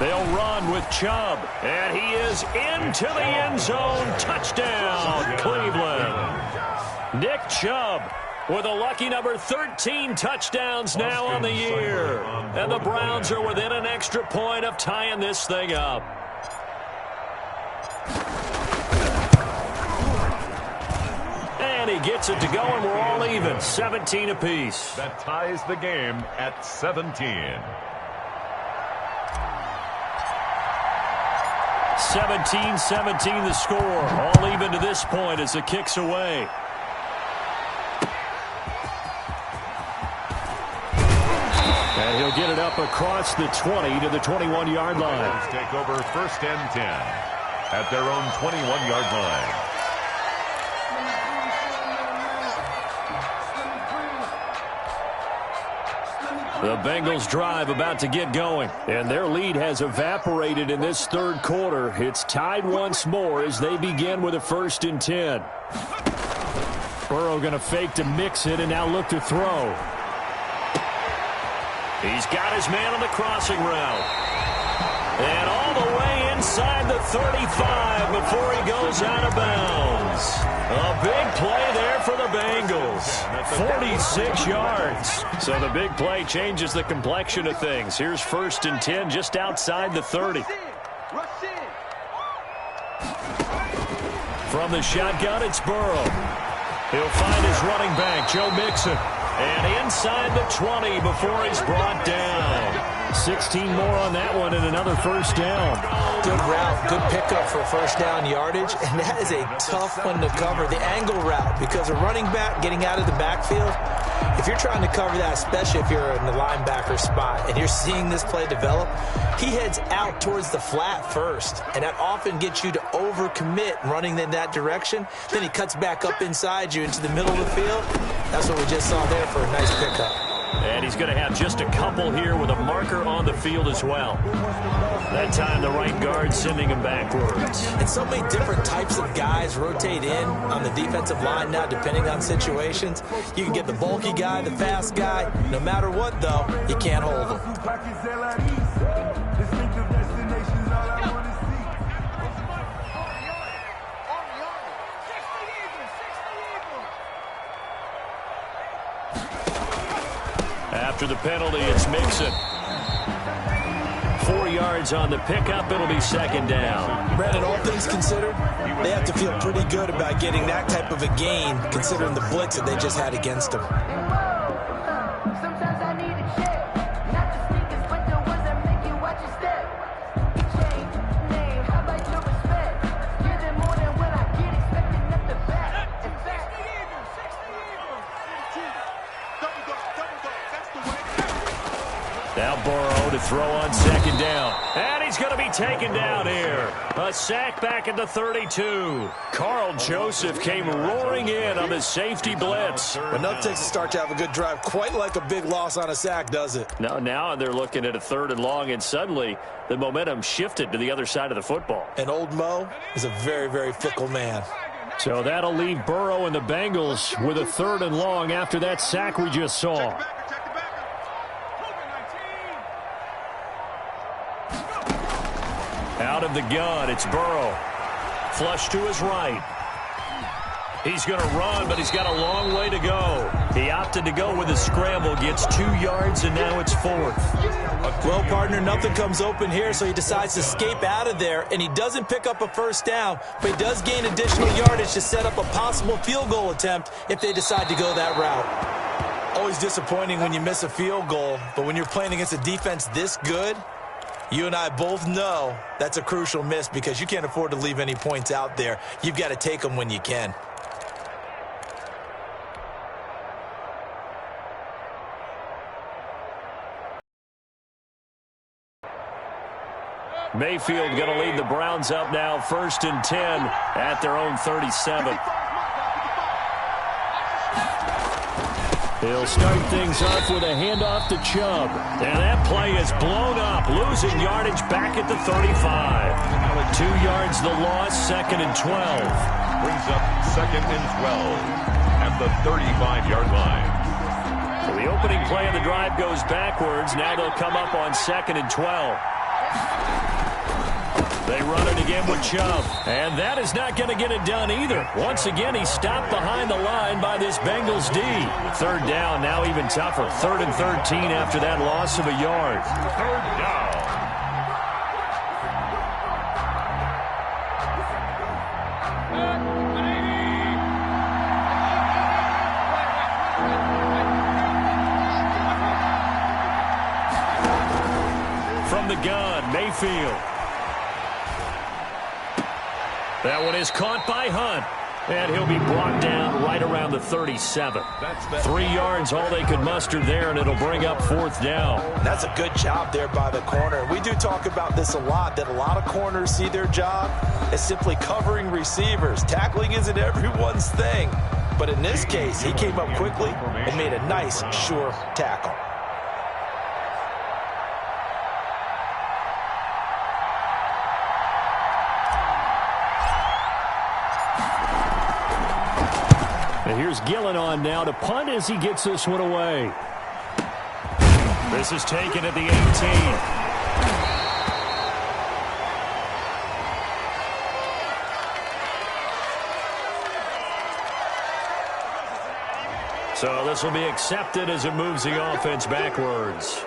They'll run with Chubb, and he is into the end zone. Touchdown, Cleveland. Nick Chubb with a lucky number 13 touchdowns now on the year. And the Browns are within an extra point of tying this thing up. And he gets it to go, and we're all even, 17 apiece. That ties the game at 17. 17-17 the score. All even to this point as the kick's away. And he'll get it up across the 20 to the 21-yard line. Take over 1st and 10 at their own 21-yard line. The Bengals drive about to get going, and their lead has evaporated in this 3rd quarter. It's tied once more as they begin with a 1st and 10. Burrow going to fake to mix it and now look to throw. He's got his man on the crossing route. And all the way inside the 35 before he goes out of bounds. A big play there for the Bengals. 46 yards. So the big play changes the complexion of things. Here's 1st and 10 just outside the 30. From the shotgun, it's Burrow. He'll find his running back, Joe Mixon. And inside the 20 before he's brought down. 16 more on that one and another 1st down. Good route, good pickup for 1st down yardage, and that is a tough one to cover. The angle route, because a running back getting out of the backfield, if you're trying to cover that, especially if you're in the linebacker spot and you're seeing this play develop, he heads out towards the flat first, and that often gets you to overcommit running in that direction. Then he cuts back up inside you into the middle of the field. That's what we just saw there for a nice pickup. And he's going to have just a couple here with a marker on the field as well. That time the right guard sending him backwards. And so many different types of guys rotate in on the defensive line now depending on situations. You can get the bulky guy, the fast guy. No matter what, though, you can't hold him. After the penalty, it's Mixon. 4 yards on the pickup. It'll be 2nd down. Brandon, all things considered, they have to feel pretty good about getting that type of a gain considering the blitz that they just had against them. Now Burrow to throw on second down. And he's going to be taken down here. A sack back at the 32. Carl Joseph came roaring in on the safety blitz. Enough takes a start to have a good drive. Quite like a big loss on a sack, does it? Now they're looking at a 3rd and long, and suddenly the momentum shifted to the other side of the football. And old Mo is a very, very fickle man. So that'll leave Burrow and the Bengals with a 3rd and long after that sack we just saw. Out of the gun, it's Burrow. Flush to his right. He's going to run, but he's got a long way to go. He opted to go with a scramble, gets 2 yards, and now it's 4th. Well, partner, nothing comes open here, so he decides to escape out of there, and he doesn't pick up a first down, but he does gain additional yardage to set up a possible field goal attempt if they decide to go that route. Always disappointing when you miss a field goal, but when you're playing against a defense this good, you and I both know that's a crucial miss because you can't afford to leave any points out there. You've got to take them when you can. Mayfield going to lead the Browns up now, 1st and 10 at their own 37. He'll start things off with a handoff to Chubb. And that play is blown up, losing yardage back at the 35. 2 yards the loss, 2nd and 12. Brings up 2nd and 12 at the 35-yard line. So the opening play of the drive goes backwards. Now they'll come up on 2nd and 12. They run it again with Chubb. And that is not going to get it done either. Once again, he's stopped behind the line by this Bengals D. 3rd down, now even tougher. 3rd and 13 after that loss of a yard. 3rd down. From the gun, Mayfield. That one is caught by Hunt. And he'll be brought down right around the 37. 3 yards, all they could muster there, and it'll bring up 4th down. That's a good job there by the corner. We do talk about this a lot, that a lot of corners see their job as simply covering receivers. Tackling isn't everyone's thing. But in this case, he came up quickly and made a nice, sure tackle. And here's Gillen on now to punt as he gets this one away. This is taken at the 18. So this will be accepted as it moves the offense backwards.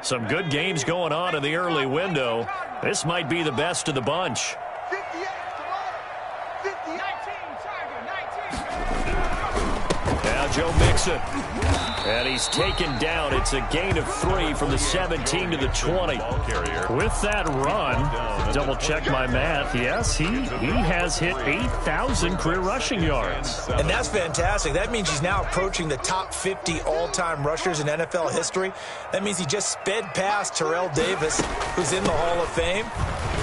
Some good games going on in the early window. This might be the best of the bunch. 58 to 19, Tiger, 19. Now Joe Mixon. And he's taken down. It's a gain of 3 from the 17 to the 20. With that run, double check my math. Yes, he has hit 8,000 career rushing yards. And that's fantastic. That means he's now approaching the top 50 all-time rushers in NFL history. That means he just sped past Terrell Davis, who's in the Hall of Fame.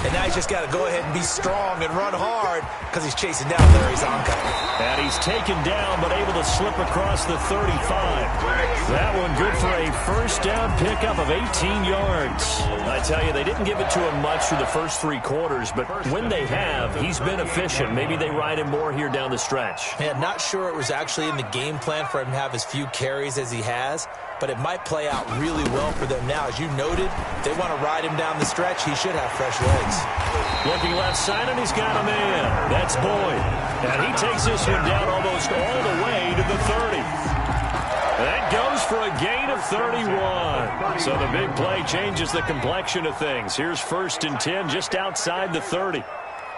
And now he's just got to go ahead and be strong and run hard because he's chasing down Larry Zonka. And he's taken down but able to slip across the 35. That one good for a first down pickup of 18 yards. I tell you, they didn't give it to him much through the first 3 quarters, but when they have, he's been efficient. Maybe they ride him more here down the stretch. Man, not sure it was actually in the game plan for him to have as few carries as he has, but it might play out really well for them now. As you noted, they want to ride him down the stretch. He should have fresh legs. Looking left side, and he's got a man. That's Boyd. And he takes this one down almost all the way to the 30. That goes for a gain of 31. So the big play changes the complexion of things. Here's 1st and 10 just outside the 30.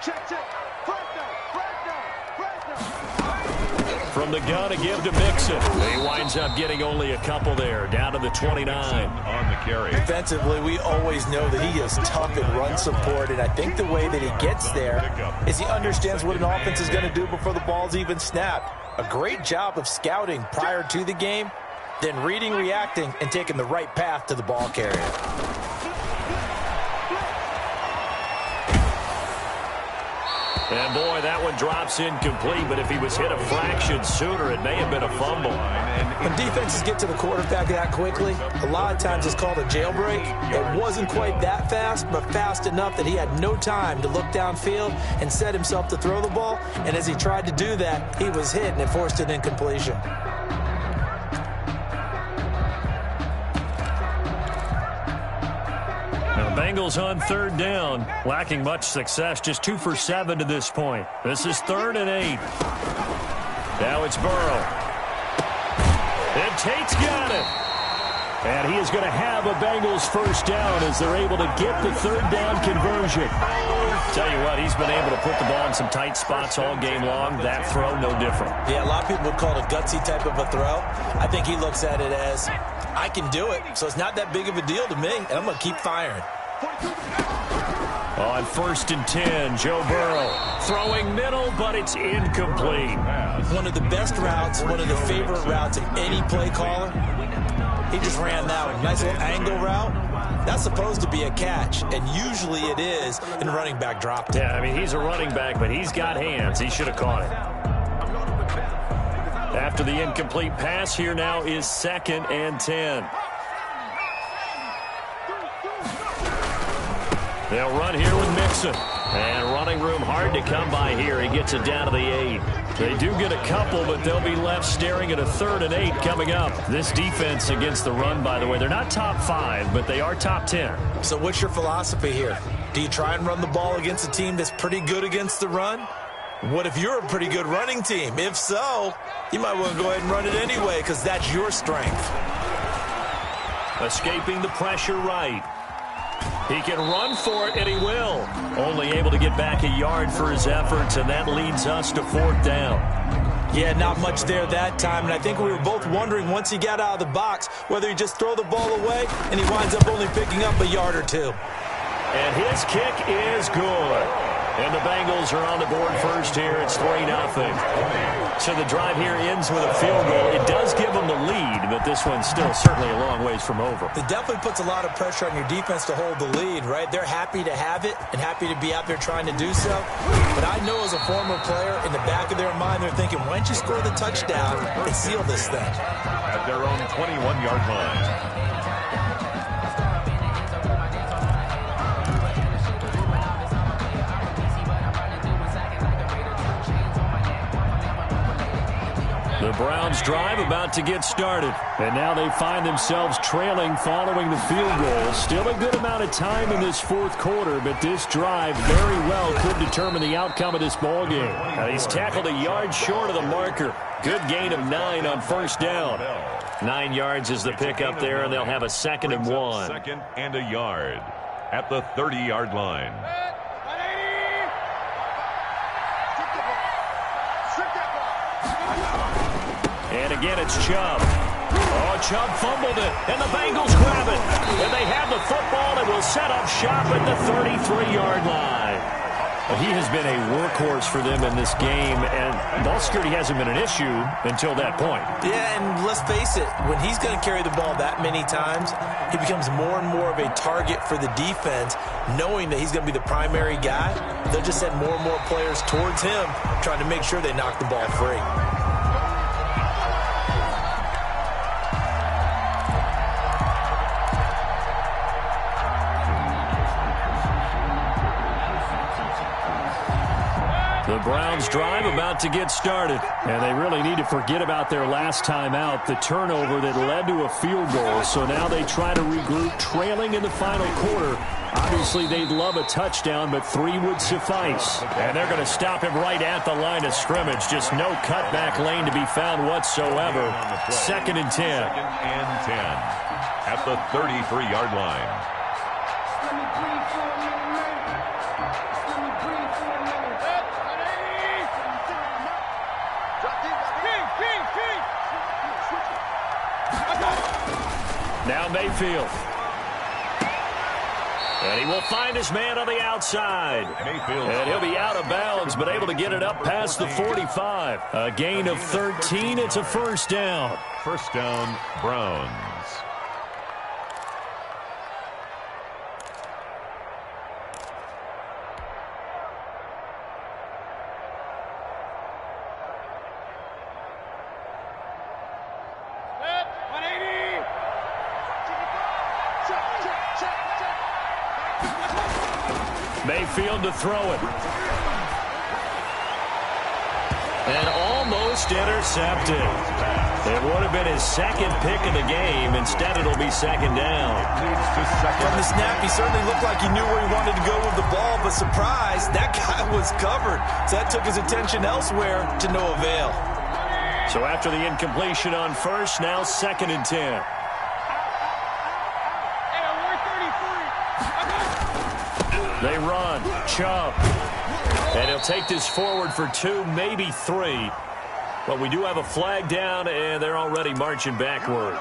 Check, check. Flag down, flag down, flag down. From the gun to give to Mixon. He winds up getting only a couple there, down to the 29. On the carry. Defensively, we always know that he is tough in run support, and I think the way that he gets there is he understands what an offense is going to do before the ball's even snapped. A great job of scouting prior to the game, then reading, reacting, and taking the right path to the ball carrier. And boy, that one drops incomplete, but if he was hit a fraction sooner, it may have been a fumble. When defenses get to the quarterback that quickly, a lot of times it's called a jailbreak. It wasn't quite that fast, but fast enough that he had no time to look downfield and set himself to throw the ball. And as he tried to do that, he was hit, and it forced an incompletion. Bengals on third down, lacking much success, just 2 for 7 to this point. This is 3rd and 8. Now it's Burrow. And Tate's got it. And he is going to have a Bengals first down as they're able to get the third down conversion. Tell you what, he's been able to put the ball in some tight spots all game long. That throw, no different. Yeah, a lot of people would call it a gutsy type of a throw. I think he looks at it as, I can do it, so it's not that big of a deal to me, and I'm going to keep firing. On 1st and 10, Joe Burrow throwing middle, but it's incomplete. One of the best routes, one of the favorite routes of any play caller. He just ran that one. Nice little angle route. That's supposed to be a catch, and usually it is, and the running back dropped it. Yeah, I mean, he's a running back, but he's got hands. He should have caught it. After the incomplete pass, here now is 2nd and 10. They'll run here with Mixon. And running room hard to come by here. He gets it down to the 8. They do get a couple, but they'll be left staring at a 3rd and 8 coming up. This defense against the run, by the way, they're not top 5, but they are top 10. So what's your philosophy here? Do you try and run the ball against a team that's pretty good against the run? What if you're a pretty good running team? If so, you might want to go ahead and run it anyway because that's your strength. Escaping the pressure right. He can run for it, and he will. Only able to get back a yard for his efforts, and that leads us to 4th down. Yeah, not much there that time, and I think we were both wondering once he got out of the box whether he just throw the ball away, and he winds up only picking up a yard or 2. And his kick is good. And the Bengals are on the board first here. It's 3-0. So the drive here ends with a field goal. It does give them the lead, but this one's still certainly a long ways from over. It definitely puts a lot of pressure on your defense to hold the lead, right? They're happy to have it and happy to be out there trying to do so. But I know as a former player, in the back of their mind, they're thinking, why don't you score the touchdown and seal this thing? At their own 21-yard line. The Browns drive about to get started. And now they find themselves trailing following the field goal. Still a good amount of time in this 4th quarter, but this drive very well could determine the outcome of this ball game. He's tackled a yard short of the marker. Good gain of 9 on 1st down. 9 yards is the pickup there, and they'll have a 2nd and 1. 2nd and a yard at the 30-yard line. And again, it's Chubb. Oh, Chubb fumbled it, and the Bengals grab it. And they have the football and will set up shop at the 33-yard line. Well, he has been a workhorse for them in this game, and ball security hasn't been an issue until that point. Yeah, and let's face it, when he's going to carry the ball that many times, he becomes more and more of a target for the defense, knowing that he's going to be the primary guy. They'll just send more and more players towards him, trying to make sure they knock the ball free. The Browns drive about to get started, and they really need to forget about their last time out, the turnover that led to a field goal. So now they try to regroup, trailing in the final quarter. Obviously, they'd love a touchdown, but 3 would suffice. And they're going to stop him right at the line of scrimmage. Just no cutback lane to be found whatsoever. 2nd and 10. 2nd and 10 at the 33-yard line. Now Mayfield. And he will find his man on the outside. And he'll be out of bounds, but able to get it up past the 45. A gain of 13. It's a first down. First down, Browns. Mayfield to throw it. And almost intercepted. It would have been his second pick of the game. Instead, it'll be second down. From the snap, he certainly looked like he knew where he wanted to go with the ball, but surprise, that guy was covered. So that took his attention elsewhere to no avail. So after the incompletion on first, now second and 10. They run. Chubb. And he'll take this forward for 2, maybe 3. But we do have a flag down, and they're already marching backward.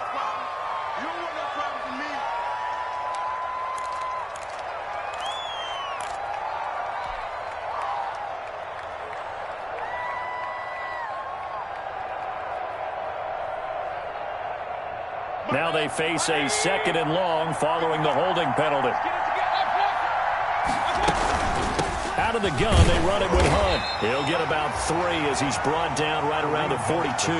Now they face a second and long following the holding penalty. Out of the gun, they run it with Hunt. He'll get about 3 as he's brought down right around the 42.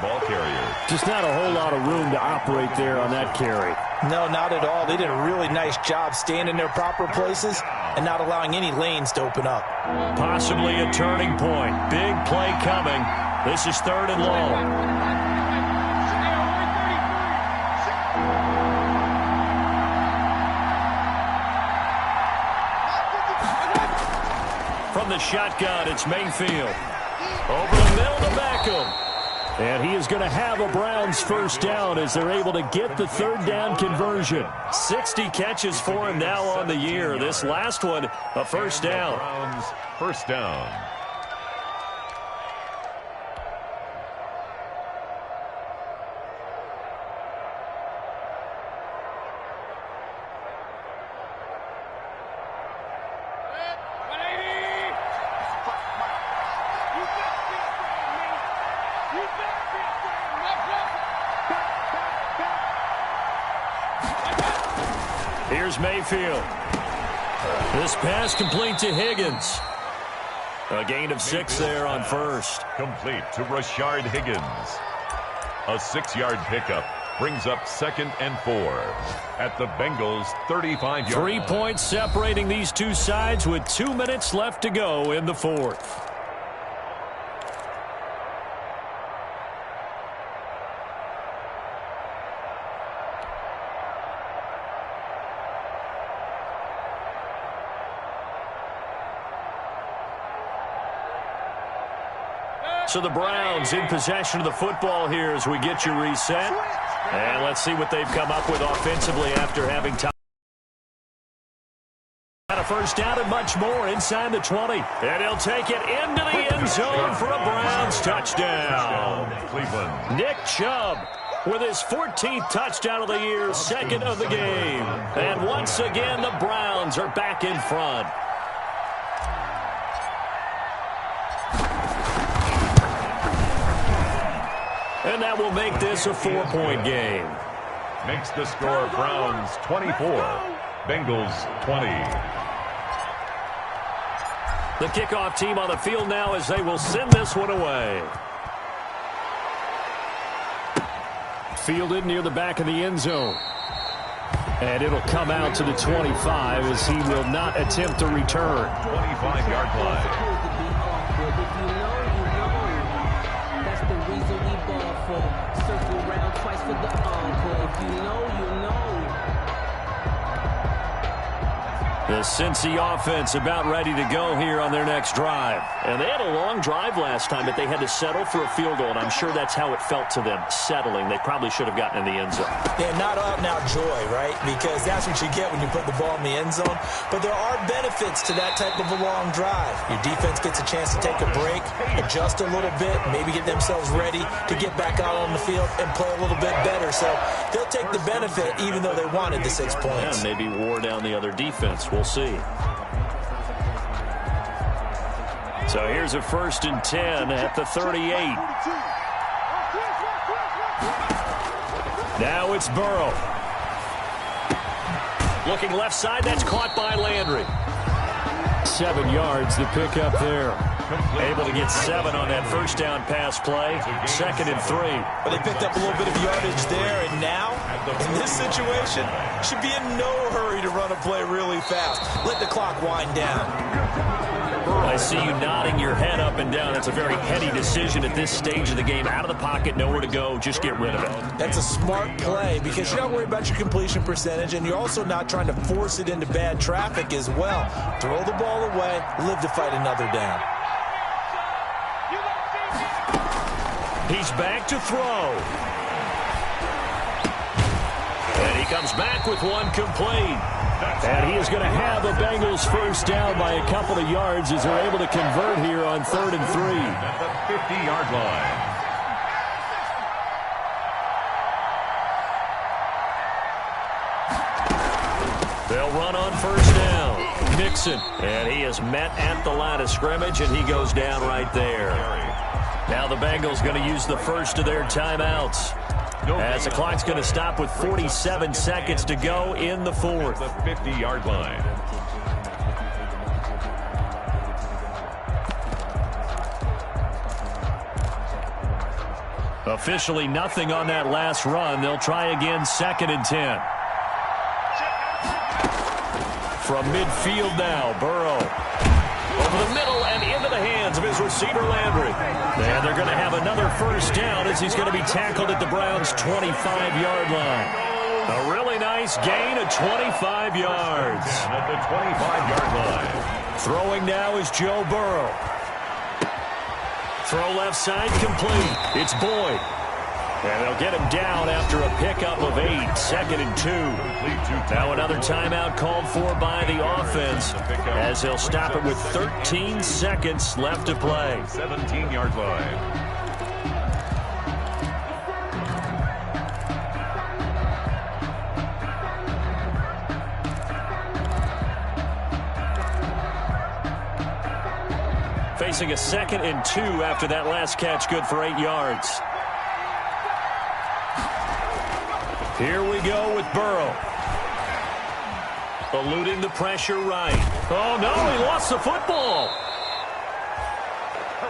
Ball carrier. Just not a whole lot of room to operate there on that carry. No, not at all. They did a really nice job staying in their proper places and not allowing any lanes to open up. Possibly a turning point. Big play coming. This is third and long. From the shotgun, it's Mayfield. Over the middle to Beckham. And he is going to have a Browns first down as they're able to get the third down conversion. 60 catches for him now on the year. This last one, a first down. Browns first down. Here's Mayfield. This pass complete to Higgins. A gain of 6 there on first. Complete to Rashard Higgins. A 6-yard pickup brings up 2nd and 4 at the Bengals' 35-yard 3 points separating these two sides with 2 minutes left to go in the fourth. So the Browns in possession of the football here as we get you reset. And let's see what they've come up with offensively after having time. A first down and much more inside the 20. And he'll take it into the end zone for a Browns touchdown. Cleveland. Nick Chubb with his 14th touchdown of the year, 2nd of the game. And once again, the Browns are back in front. And that will make this a 4-point game. Makes the score Browns 24, Bengals 20. The kickoff team on the field now as they will send this one away. Fielded near the back of the end zone. And it'll come out to the 25 as he will not attempt to return. 25-yard line. Circle round twice for the encore. If you know, you know. The Cincy offense about ready to go here on their next drive. And they had a long drive last time, but they had to settle for a field goal, and I'm sure that's how it felt to them, settling. They probably should have gotten in the end zone. Yeah, not out-and-out joy, right? Because that's what you get when you put the ball in the end zone. But there are benefits to that type of a long drive. Your defense gets a chance to take a break, adjust a little bit, maybe get themselves ready to get back out on the field and play a little bit better. So they'll take the benefit even though they wanted the 6 points. And maybe wore down the other defense. We'll see. So here's a 1st and 10 at the 38. Now it's Burrow. Looking left side, that's caught by Landry. 7 yards, the pickup there. Able to get 7 on that first down pass play. 2nd and 3. But they picked up a little bit of yardage there, and now, in this situation, should be in no hurry to run a play really fast. Let the clock wind down. I see you nodding your head up and down. That's a very heady decision at this stage of the game. Out of the pocket, nowhere to go. Just get rid of it. That's a smart play because you're not worried about your completion percentage, and you're also not trying to force it into bad traffic as well. Throw the ball away, live to fight another down. He's back to throw. And he comes back with one complete. And he is going to have the Bengals first down by a couple of yards as they're able to convert here on 3rd and 3. At the 50-yard line. They'll run on 1st down. Mixon. And he is met at the line of scrimmage, and he goes down right there. Now the Bengals going to use the first of their timeouts, as the clock's going to stop with 47 seconds to go in the 4th. The 50-yard line. Officially nothing on that last run. They'll try again, 2nd and 10. From midfield now, Burrow. Over the middle and into the hands of his receiver, Landry. And they're going to have another first down as he's going to be tackled at the Browns' 25-yard line. A really nice gain of 25 yards. At the 25-yard line. Throwing now is Joe Burrow. Throw left side complete. It's Boyd. And they'll get him down after a pickup of 8. 2nd and 2. Now another timeout called for by the offense as they'll stop it with 13 seconds left to play. 17-yard line. Facing a 2nd and 2 after that last catch, good for 8 yards. Here we go with Burrow. Eluding the pressure right. Oh, no, he lost the football.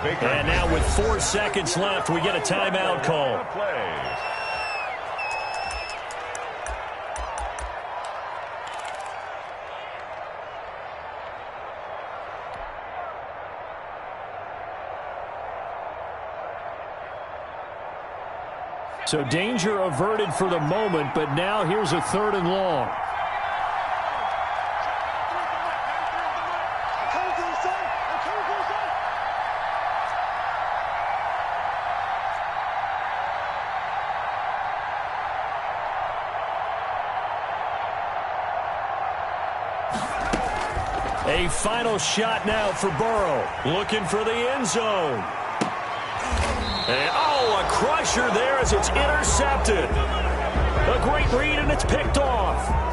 And now with 4 seconds left, we get a timeout call. So danger averted for the moment, but now here's a 3rd and long. A final shot now for Burrow, looking for the end zone. And, oh, a crusher there as it's intercepted. A great read, and it's picked off.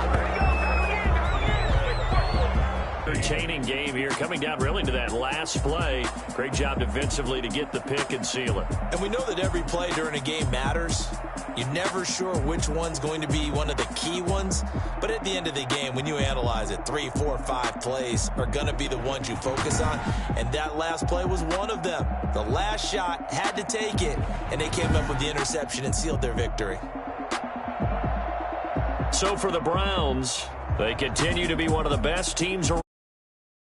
Entertaining game here, coming down really to that last play. Great job defensively to get the pick and seal it. And we know that every play during a game matters. You're never sure which one's going to be one of the key ones. But at the end of the game, when you analyze it, 3, 4, 5 plays are going to be the ones you focus on. And that last play was one of them. The last shot had to take it, and they came up with the interception and sealed their victory. So for the Browns, they continue to be one of the best teams around.